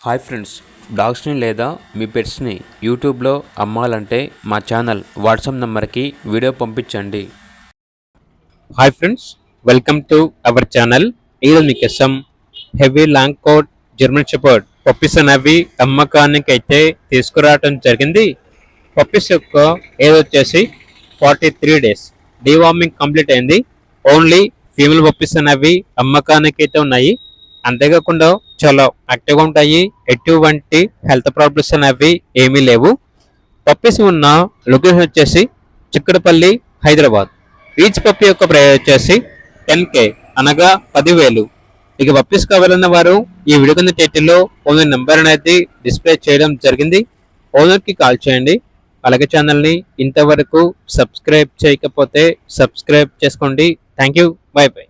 Hi friends, డాగ్స్ని లేదా మీ పెట్స్ని యూట్యూబ్లో అమ్మాలంటే మా ఛానల్ వాట్సాప్ నెంబర్కి వీడియో పంపించండి. Hi friends, welcome to our channel. ఈరోజు మీకోసం heavy long coat German shepherd puppies అనేవి అమ్మకానికి అయితే తీసుకురావడం జరిగింది. పప్పీస్ యొక్క ఏజ్ వచ్చేసి 43 days. డీవార్మింగ్ కంప్లీట్ అయింది. ఓన్లీ ఫీమేల్ పప్పీస్ అనేవి అమ్మకానికి అయితే ఉన్నాయి. అంతేకాకుండా చాలా యాక్టివ్గా ఉంటాయి. ఎటువంటి హెల్త్ ప్రాబ్లమ్స్ అనేవి ఏమీ లేవు. పప్పీస్ ఉన్న లొకేషన్ వచ్చేసి చిక్కడపల్లి, హైదరాబాద్. ఈచ్ పప్పీ యొక్క ప్రైస్ వచ్చేసి 10K, అనగా 10,000. ఇక పప్పీస్ కావాలన్న వారు ఈ వీడియో కింద టైటిల్లో ఓనర్ నెంబర్ అనేది డిస్ప్లే చేయడం జరిగింది. ఓనర్కి కాల్ చేయండి. అలాగే ఛానల్ని ఇంతవరకు సబ్స్క్రైబ్ చేయకపోతే సబ్స్క్రైబ్ చేసుకోండి. Thank you, by by.